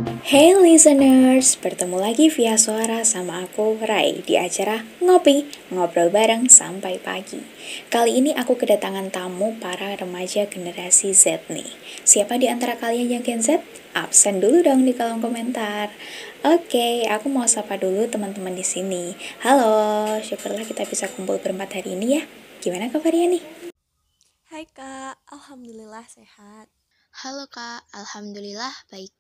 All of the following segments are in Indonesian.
Hey listeners, bertemu lagi via suara sama aku Rai di acara Ngopi, Ngobrol Bareng Sampai Pagi. Kali ini aku kedatangan tamu para remaja generasi Z nih. Siapa di antara kalian yang Gen Z? Absen dulu dong di kolom komentar. Oke, aku mau sapa dulu teman-teman di sini. Halo, syukurlah kita bisa kumpul berempat hari ini ya. Gimana kabarnya nih? Hai Kak, Alhamdulillah sehat. Halo Kak, Alhamdulillah baik.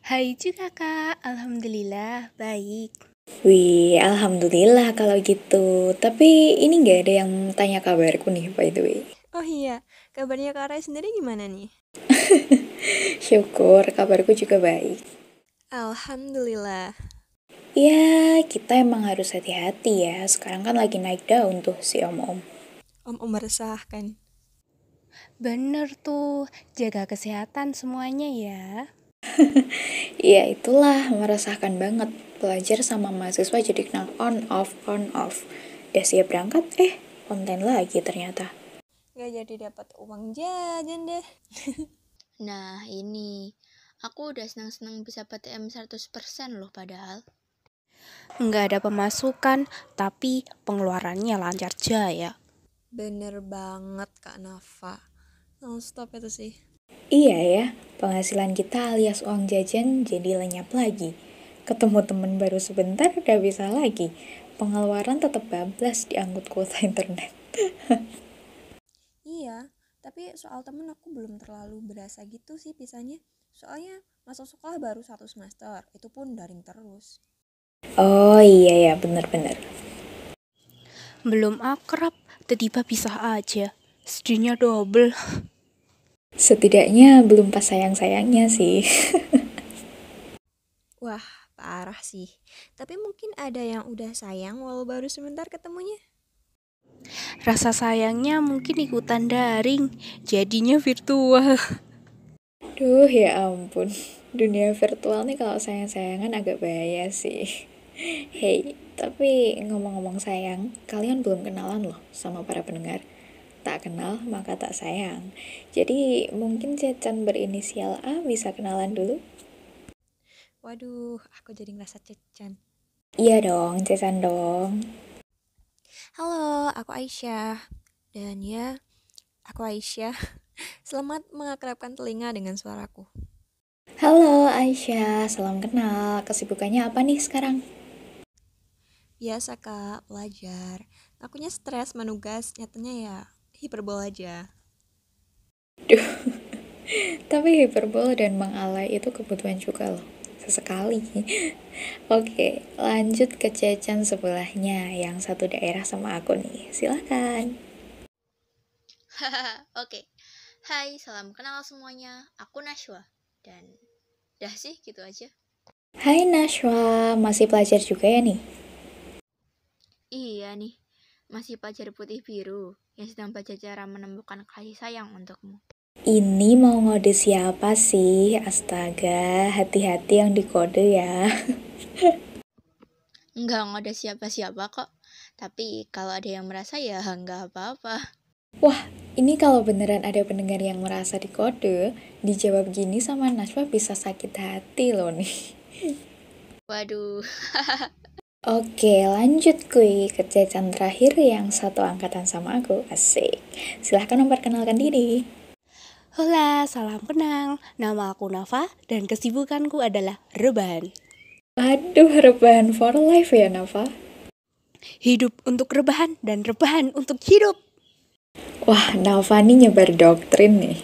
Hai juga Kak, Alhamdulillah baik. Wih, alhamdulillah kalau gitu. Tapi ini nggak ada yang tanya kabarku nih, by the way. Oh iya, kabarnya Kak Rai sendiri gimana nih? Syukur, kabarku juga baik. Alhamdulillah. Ya, kita emang harus hati-hati ya. Sekarang kan lagi naik daun tuh si om-om. Om meresahkan. Bener tuh, jaga kesehatan semuanya ya. Ya itulah, meresahkan banget. Pelajar sama mahasiswa jadi kenal on off. Udah siap berangkat, konten lagi ternyata. Gak jadi dapat uang jajan deh. Nah ini, aku udah senang-senang bisa PTM 100% loh padahal. Nggak ada pemasukan, tapi pengeluarannya lancar jaya. Bener banget Kak Nafa. Non-stop itu sih. Iya ya, penghasilan kita alias uang jajan jadi lenyap lagi. Ketemu temen baru sebentar udah bisa lagi. Pengeluaran tetap bablas diangkut kuota internet. Iya, tapi soal temen aku belum terlalu berasa gitu sih pisahnya. Soalnya masuk sekolah baru 1 semester, itu pun daring terus. Oh iya ya, bener-bener. Belum akrab, tiba-tiba pisah aja. Sedihnya double. Setidaknya belum pas sayang-sayangnya sih. Wah, parah sih. Tapi mungkin ada yang udah sayang walau baru sebentar ketemunya. Rasa sayangnya mungkin ikutan daring, jadinya virtual. Duh ya ampun, dunia virtual nih kalau sayang-sayangan agak bahaya sih. Hey, tapi ngomong-ngomong sayang, kalian belum kenalan loh sama para pendengar. Tak kenal maka tak sayang. Jadi mungkin Cecan berinisial A bisa kenalan dulu? Waduh, aku jadi ngerasa cecan. Iya dong, Cecan dong. Halo, aku Aisyah. Dan ya, aku Aisyah. Selamat mengakrabkan telinga dengan suaraku. Halo Aisyah, salam kenal. Kesibukannya apa nih sekarang? Biasa kak, belajar. Akunya stres menugas, nyatanya ya hiperbol aja. Duh, tapi hiperbol dan mengalay itu kebutuhan juga loh. Sesekali. Oke, lanjut ke Cecan sebelahnya yang satu daerah sama aku nih. Silahkan. Hahaha, oke. Hai, salam kenal semuanya. Aku Nashwa. Dan dah sih gitu aja. Hai Nashwa, masih pelajar juga ya nih? Iya nih, masih pelajar putih biru yang sedang belajar cara menemukan kasih sayang untukmu. Ini mau ngode siapa sih? Astaga, hati-hati yang dikode ya. Enggak ada siapa-siapa kok. Tapi kalau ada yang merasa ya enggak apa-apa. Wah, ini kalau beneran ada pendengar yang merasa dikode, dijawab gini sama Nashwa bisa sakit hati loh nih. Waduh, Oke, lanjut kuy ke Cecan terakhir yang satu angkatan sama aku. Asik. Silahkan memperkenalkan diri. Hola, salam kenal. Nama aku Nafa dan kesibukanku adalah rebahan. Aduh, rebahan for life ya, Nafa. Hidup untuk rebahan dan rebahan untuk hidup. Wah, Nafa nih nyebar doktrin nih.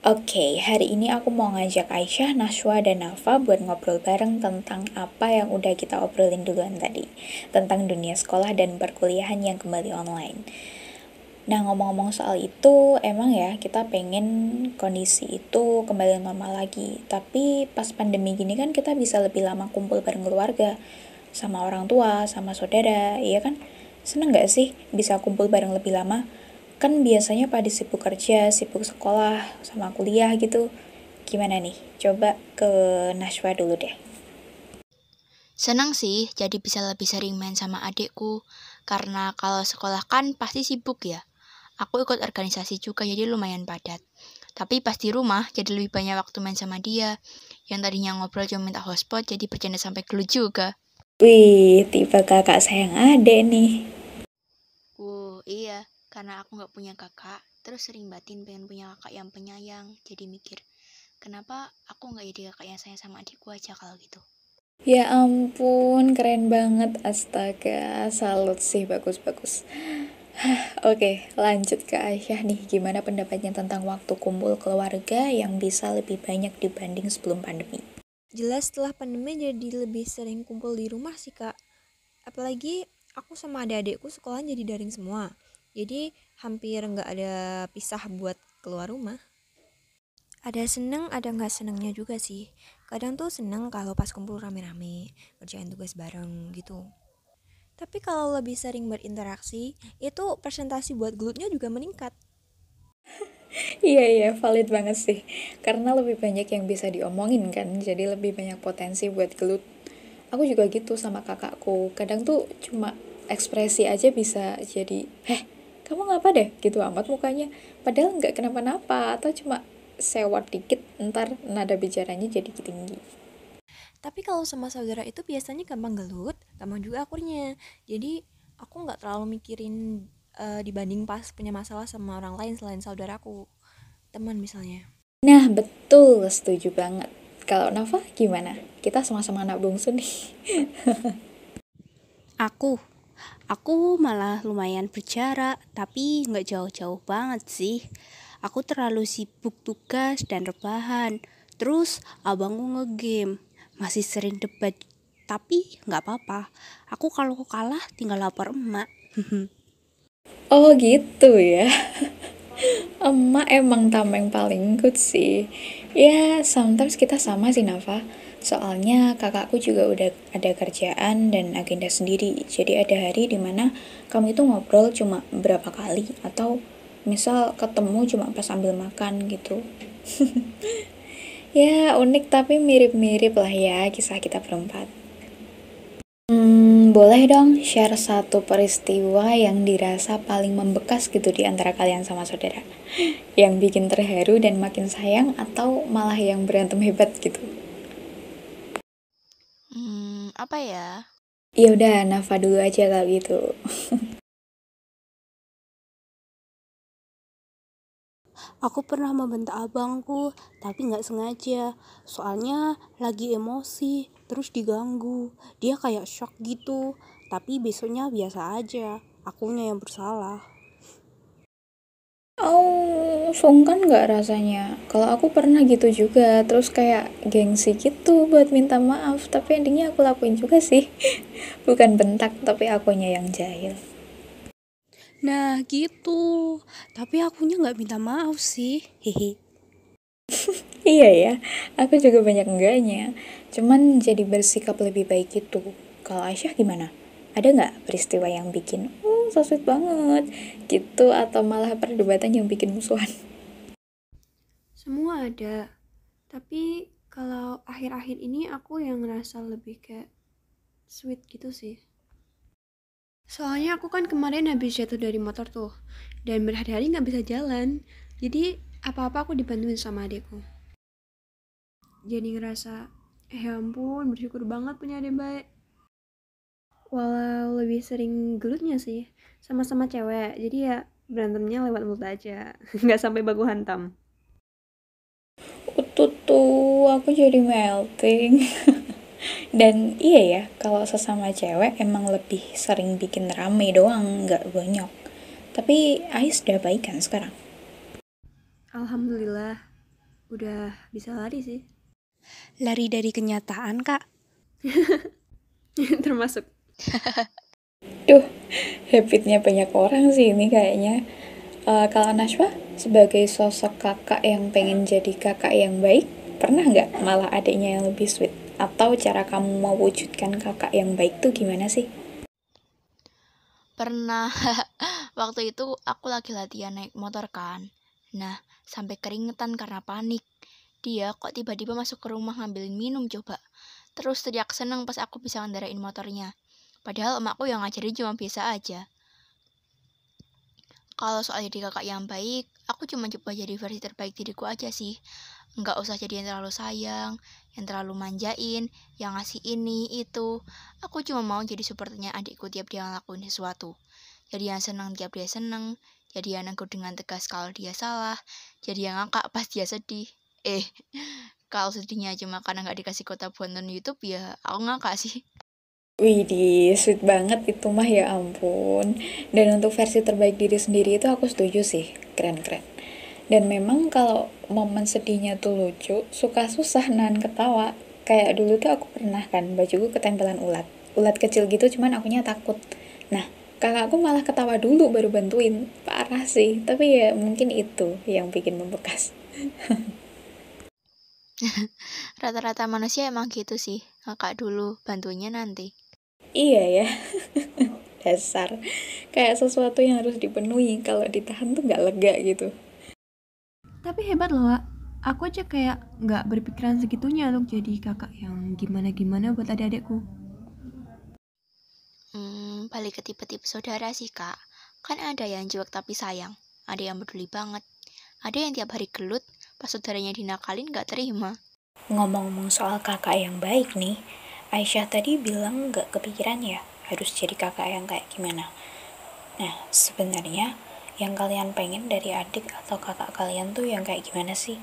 Oke, hari ini aku mau ngajak Aisyah, Nashwa, dan Nafa buat ngobrol bareng tentang apa yang udah kita obrolin duluan tadi. Tentang dunia sekolah dan perkuliahan yang kembali online. Nah, ngomong-ngomong soal itu, emang ya kita pengen kondisi itu kembali normal lagi. Tapi pas pandemi gini kan kita bisa lebih lama kumpul bareng keluarga. Sama orang tua, sama saudara, iya kan? Seneng gak sih bisa kumpul bareng lebih lama? Kan biasanya pada sibuk kerja, sibuk sekolah, sama kuliah gitu. Gimana nih? Coba ke Nashwa dulu deh. senang sih jadi bisa lebih sering main sama adikku. Karena kalau sekolah kan pasti sibuk ya. Aku ikut organisasi juga jadi lumayan padat. Tapi pas di rumah jadi lebih banyak waktu main sama dia. Yang tadinya ngobrol cuma minta hotspot jadi bercanda sampai gelut juga. Wih, tipe kakak sayang adek nih. Iya, karena aku nggak punya kakak, terus sering batin pengen punya kakak yang penyayang. Jadi mikir, kenapa aku nggak jadi kakak yang sayang sama adikku aja kalau gitu. Ya ampun, keren banget. Astaga, salut sih, bagus-bagus. Oke, lanjut ke Aisyah nih. Gimana pendapatnya tentang waktu kumpul keluarga yang bisa lebih banyak dibanding sebelum pandemi? Jelas setelah pandemi jadi lebih sering kumpul di rumah sih Kak. Apalagi aku sama adik-adikku sekolah jadi daring semua. Jadi hampir nggak ada pisah buat keluar rumah. Ada seneng, ada nggak senengnya juga sih. Kadang tuh seneng kalau pas kumpul rame-rame, kerjain tugas bareng gitu. Tapi kalau lebih sering berinteraksi, itu presentasi buat gelutnya juga meningkat. Iya, valid banget sih. Karena lebih banyak yang bisa diomongin kan, jadi lebih banyak potensi buat gelut. Aku juga gitu sama kakakku. Kadang tuh cuma ekspresi aja bisa jadi, kamu ngapa deh? Gitu amat mukanya. Padahal nggak kenapa-napa, atau cuma sewot dikit, ntar nada bicaranya jadi tinggi. Tapi kalau sama saudara itu biasanya gampang gelut, gampang juga akurnya. Jadi aku nggak terlalu mikirin dibanding pas punya masalah sama orang lain selain saudaraku, teman misalnya. Nah, betul, setuju banget. Kalau Nafa gimana? Kita sama-sama anak bungsu nih. Aku malah lumayan berjarak, tapi nggak jauh-jauh banget sih. Aku terlalu sibuk tugas dan rebahan. Terus abangku ngegame, masih sering debat. Tapi nggak apa-apa. Aku kalau kalah tinggal lapor emak. Oh gitu ya. Emak emang tameng paling good sih. Ya, sometimes kita sama sih Nafa. Soalnya kakakku juga udah ada kerjaan dan agenda sendiri. Jadi ada hari dimana kamu itu ngobrol cuma berapa kali. Atau misal ketemu cuma pas sambil makan gitu. Ya, unik tapi mirip-mirip lah ya kisah kita berempat. Boleh dong share satu peristiwa yang dirasa paling membekas gitu di antara kalian sama saudara. Yang bikin terharu dan makin sayang atau malah yang berantem hebat gitu. Apa ya? Ya udah, Nafa dulu aja kalau gitu. Aku pernah membentak abangku, tapi nggak sengaja. Soalnya lagi emosi, terus diganggu. Dia kayak shock gitu, tapi besoknya biasa aja. Akunya yang bersalah. Oh, sungkan nggak rasanya? Kalau aku pernah gitu juga, terus kayak gengsi gitu buat minta maaf, tapi endingnya aku lakuin juga sih. Bukan bentak, tapi akunya yang jahil. Nah gitu, tapi akunya nggak minta maaf sih. Hehe. Iya ya, aku juga banyak enggaknya. Cuman jadi bersikap lebih baik gitu. Kalau Aisyah gimana? Ada nggak peristiwa yang bikin, so sweet banget, gitu, atau malah perdebatan yang bikin musuhan? Semua ada. Tapi kalau akhir-akhir ini aku yang ngerasa lebih kayak sweet gitu sih. Soalnya aku kan kemarin habis jatuh dari motor tuh. Dan berhari-hari gak bisa jalan. Jadi apa-apa aku dibantuin sama adikku. Jadi ngerasa, ya ampun bersyukur banget punya adik baik. Walau lebih sering gelutnya sih. Sama-sama cewek. Jadi ya berantemnya lewat mulut aja. Gak sampai baku hantam. Tuh, aku jadi melting. Dan iya ya, kalau sesama cewek emang lebih sering bikin rame doang, nggak bonyok. Tapi Ais udah baikan sekarang. Alhamdulillah. Udah bisa lari sih. Lari dari kenyataan, Kak. Termasuk. Duh, habitnya banyak orang sih ini kayaknya. Kalau Nashwa, sebagai sosok kakak yang pengen jadi kakak yang baik, pernah nggak malah adiknya yang lebih sweet? Atau cara kamu mewujudkan kakak yang baik tuh gimana sih? Pernah. Waktu itu aku lagi latihan naik motor kan. Nah, sampai keringetan karena panik. Dia kok tiba-tiba masuk ke rumah ngambilin minum coba. Terus teriak seneng pas aku bisa ngendarain motornya. Padahal emakku yang ngajarin cuma biasa aja. Kalau soal jadi kakak yang baik, aku cuma coba jadi versi terbaik diriku aja sih. Nggak usah jadi yang terlalu sayang, yang terlalu manjain, yang ngasih ini, itu. Aku cuma mau jadi supportnya adikku tiap dia ngelakuin sesuatu. Jadi yang senang tiap dia senang, jadi yang negur dengan tegas kalau dia salah, jadi yang ngakak pas dia sedih. Kalau sedihnya cuma karena nggak dikasih kuota buat nonton YouTube, ya aku ngakak sih. Widih, sweet banget itu mah, ya ampun. Dan untuk versi terbaik diri sendiri itu aku setuju sih, keren-keren. Dan memang kalau momen sedihnya tuh lucu, suka susah nahan ketawa. Kayak dulu tuh aku pernah kan, bajuku ketempelan ulat. Ulat kecil gitu, cuman akunya takut. Nah, kakakku malah ketawa dulu baru bantuin. Parah sih, tapi ya mungkin itu yang bikin membekas. Rata-rata manusia emang gitu sih, ngakak dulu, bantunya nanti. Iya ya, dasar. Kayak sesuatu yang harus dipenuhi, kalau ditahan tuh nggak lega gitu. Tapi hebat loh, Wak. Aku aja kayak nggak berpikiran segitunya untuk jadi kakak yang gimana-gimana buat adik-adikku. Balik ke tipe-tipe saudara sih, Kak. Kan ada yang cuek tapi sayang, ada yang peduli banget, ada yang tiap hari gelut, pas saudaranya dinakalin gak terima. Ngomong-ngomong soal kakak yang baik nih, Aisyah tadi bilang nggak kepikiran ya harus jadi kakak yang kayak gimana. Nah, sebenarnya yang kalian pengen dari adik atau kakak kalian tuh yang kayak gimana sih?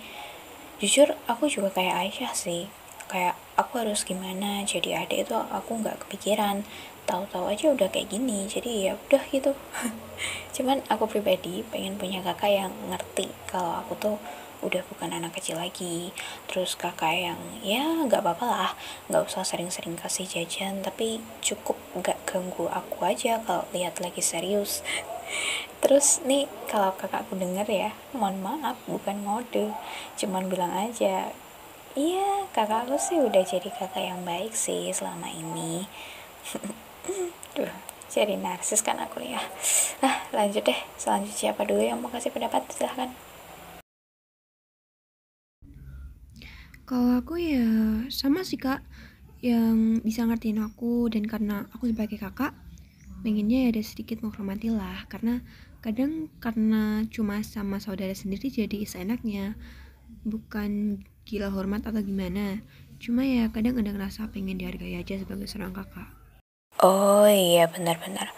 Jujur, aku juga kayak Aisyah sih. Kayak aku harus gimana jadi adik itu aku nggak kepikiran. Tahu-tahu aja udah kayak gini, jadi ya udah gitu. Cuman aku pribadi pengen punya kakak yang ngerti kalau aku tuh udah bukan anak kecil lagi. Terus kakak yang ya nggak apa-apa lah, nggak usah sering-sering kasih jajan, tapi cukup nggak ganggu aku aja kalau lihat lagi serius. Terus nih kalau kakakku denger ya, mohon maaf bukan ngode, cuman bilang aja, iya kakakku sih udah jadi kakak yang baik sih selama ini. Duh, jadi narsis kan aku ya. Lanjut deh, selanjutnya siapa dulu yang mau kasih pendapat? Silahkan. Kalau aku ya sama sih, Kak, yang bisa ngertiin aku, dan karena aku sebagai kakak pengennya ya ada sedikit menghormati lah, karena kadang karena cuma sama saudara sendiri jadi seenaknya, bukan gila hormat atau gimana, cuma ya kadang ada ngerasa pengen dihargai aja sebagai seorang kakak. Oh iya, benar-benar.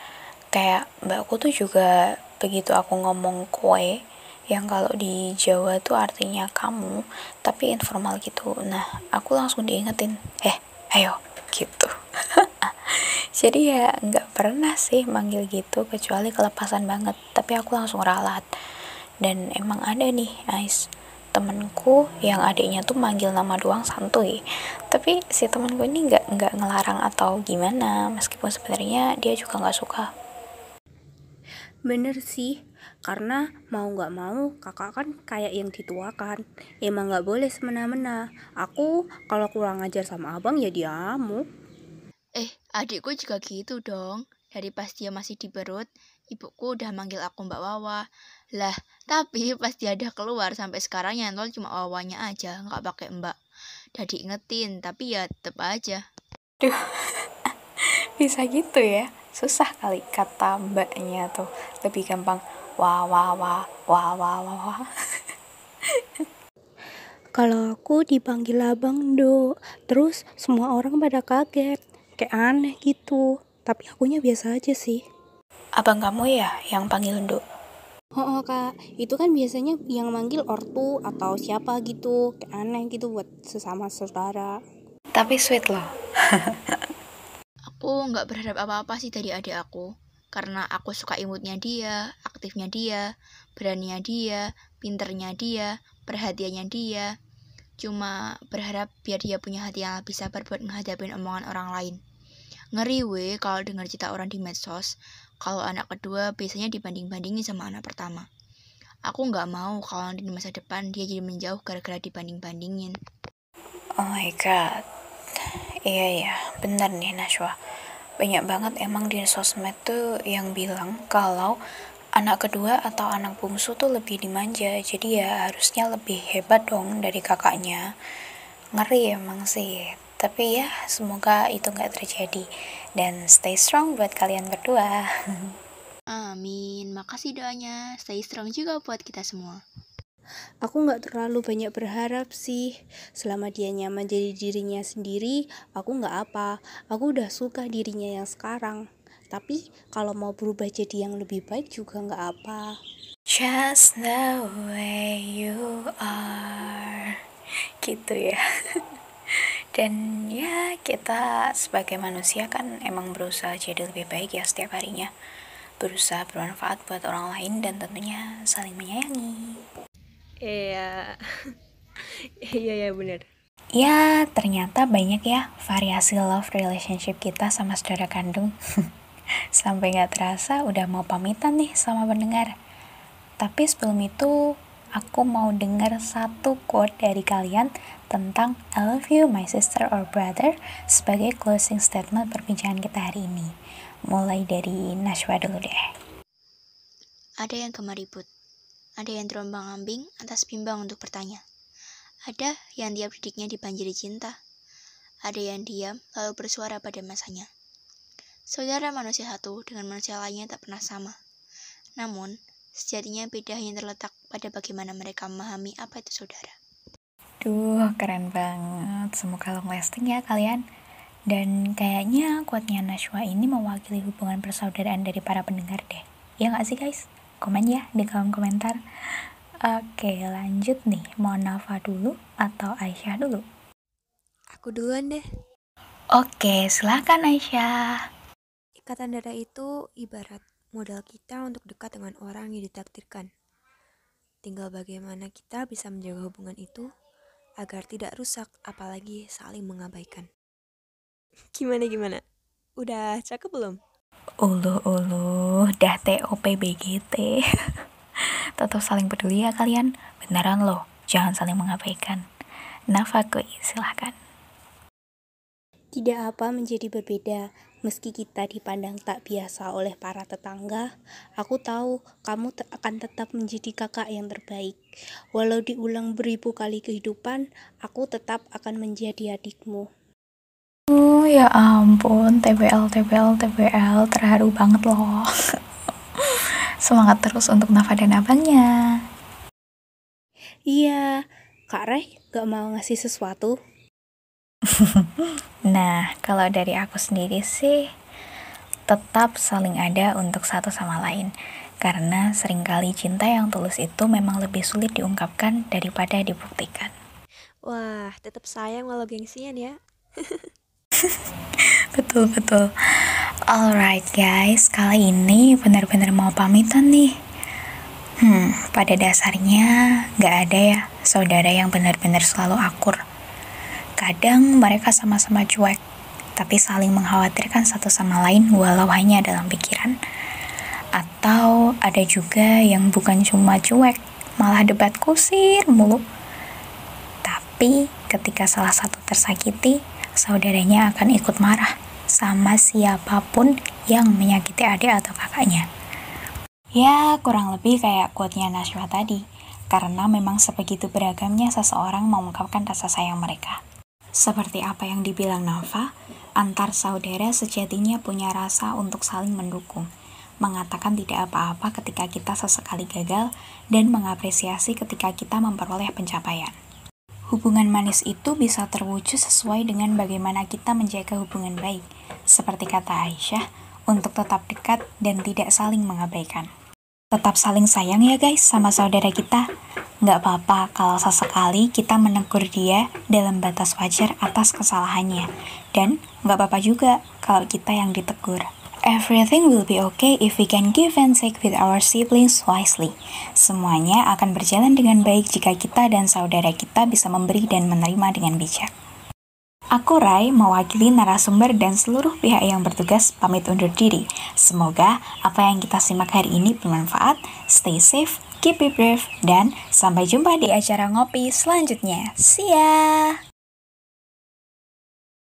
Kayak mbakku tuh juga begitu aku ngomong kue, yang kalau di Jawa tuh artinya kamu, tapi informal gitu. Nah, aku langsung diingetin, ayo, gitu. Jadi ya nggak pernah sih manggil gitu, kecuali kelepasan banget. Tapi aku langsung ralat. Dan emang ada nih, Ais, temenku yang adiknya tuh manggil nama doang santuy, tapi si temenku ini nggak ngelarang atau gimana, meskipun sebenarnya dia juga nggak suka. Bener sih, karena mau nggak mau kakak kan kayak yang dituakan. Emang nggak boleh semena-mena. Aku kalau kurang ajar sama abang ya diamu. Adikku juga gitu dong. Dari pas dia masih di perut, ibuku udah manggil aku Mbak Wawa. Lah, tapi pas dia udah keluar sampai sekarang nyantol cuma Wawanya aja, nggak pakai Mbak. Udah diingetin, tapi ya tetep aja. Duh, bisa gitu ya, susah kali kata mbaknya tuh, lebih gampang wah wah wah wah wah wah wah. Kalau aku dipanggil abang do, terus semua orang pada kaget, kayak aneh gitu. Tapi akunya biasa aja sih. Abang kamu ya yang panggil Nduk? Oh kak, itu kan biasanya yang manggil ortu atau siapa gitu, kayak aneh gitu buat sesama saudara. Tapi sweet loh. Aku nggak berharap apa-apa sih dari adik aku. Karena aku suka imutnya dia, aktifnya dia, beraninya dia, pinternya dia, perhatiannya dia. Cuma berharap biar dia punya hati yang lebih sabar buat menghadapin omongan orang lain. Ngeri weh kalau dengar cerita orang di medsos, kalau anak kedua biasanya dibanding-bandingin sama anak pertama. Aku nggak mau kalau di masa depan dia jadi menjauh gara-gara dibanding-bandingin. Oh my god, iya ya, bener nih Nashwa. Banyak banget emang di sosmed tuh yang bilang kalau anak kedua atau anak bungsu tuh lebih dimanja, jadi ya harusnya lebih hebat dong dari kakaknya. Ngeri emang sih, tapi ya semoga itu gak terjadi. Dan stay strong buat kalian berdua. Amin, makasih doanya. Stay strong juga buat kita semua. Aku nggak terlalu banyak berharap sih. Selama dia nyaman jadi dirinya sendiri, aku nggak apa. Aku udah suka dirinya yang sekarang. Tapi kalau mau berubah jadi yang lebih baik juga nggak apa. Just the way you are. Gitu ya. Dan ya kita sebagai manusia kan emang berusaha jadi lebih baik ya setiap harinya. Berusaha bermanfaat buat orang lain dan tentunya saling menyayangi. Iya. Iya benar. Ya ternyata banyak ya variasi love relationship kita sama saudara kandung. Sampai gak terasa udah mau pamitan nih sama pendengar. Tapi sebelum itu aku mau dengar satu quote dari kalian tentang I love you my sister or brother sebagai closing statement perbincangan kita hari ini. Mulai dari Nashwa dulu deh. Ada yang gemar ribut, ada yang terombang-ambing atas bimbang untuk bertanya. Ada yang tiap didiknya dibanjiri cinta, ada yang diam lalu bersuara pada masanya. Saudara manusia satu dengan manusia lainnya tak pernah sama. Namun, sejatinya beda hanya terletak pada bagaimana mereka memahami apa itu saudara. Duh, keren banget. Semoga long lasting ya kalian. Dan kayaknya quote-nya Nashwa ini mewakili hubungan persaudaraan dari para pendengar deh. Ya nggak sih guys? Komen ya di kolom komentar. Oke, lanjut nih. Mau Nafa dulu atau Aisyah dulu? Aku duluan deh. Oke, silakan Aisyah. Ikatan darah itu ibarat modal kita untuk dekat dengan orang yang ditakdirkan. Tinggal bagaimana kita bisa menjaga hubungan itu agar tidak rusak, apalagi saling mengabaikan. Gimana? Udah cakep belum? Dah TOP-BGT. Tetap saling peduli ya kalian. Beneran loh, jangan saling mengabaikan. Nafa Kui, silahkan. Tidak apa menjadi berbeda. Meski kita dipandang tak biasa oleh para tetangga, aku tahu kamu akan tetap menjadi kakak yang terbaik. Walau diulang beribu kali kehidupan, aku tetap akan menjadi adikmu. Ya ampun, TBL, terharu banget loh. Semangat terus untuk Nafa dan abangnya. Iya, Kak Rai gak mau ngasih sesuatu? Nah, kalau dari aku sendiri sih, tetap saling ada untuk satu sama lain. Karena seringkali cinta yang tulus itu memang lebih sulit diungkapkan daripada dibuktikan. Wah, tetap sayang walau gengsian ya. Betul. Alright guys, kali ini benar-benar mau pamitan nih. Pada dasarnya gak ada ya saudara yang benar-benar selalu akur. Kadang mereka sama-sama cuek, tapi saling mengkhawatirkan satu sama lain walau hanya dalam pikiran. Atau ada juga yang bukan cuma cuek, malah debat kusir mulu. Tapi ketika salah satu tersakiti, saudaranya akan ikut marah sama siapapun yang menyakiti adik atau kakaknya. Ya, kurang lebih kayak quote-nya Nashwa tadi, karena memang sebegitu beragamnya seseorang mengungkapkan rasa sayang mereka. Seperti apa yang dibilang Nafa, antar saudara sejatinya punya rasa untuk saling mendukung, mengatakan tidak apa-apa ketika kita sesekali gagal, dan mengapresiasi ketika kita memperoleh pencapaian. Hubungan manis itu bisa terwujud sesuai dengan bagaimana kita menjaga hubungan baik, seperti kata Aisyah, untuk tetap dekat dan tidak saling mengabaikan. Tetap saling sayang ya guys sama saudara kita. Nggak apa-apa kalau sesekali kita menegur dia dalam batas wajar atas kesalahannya. Dan nggak apa-apa juga kalau kita yang ditegur. Everything will be okay if we can give and take with our siblings wisely. Semuanya akan berjalan dengan baik jika kita dan saudara kita bisa memberi dan menerima dengan bijak. Aku Rai, mewakili narasumber dan seluruh pihak yang bertugas pamit undur diri. Semoga apa yang kita simak hari ini bermanfaat. Stay safe, keep it brave, dan sampai jumpa di acara ngopi selanjutnya. See ya!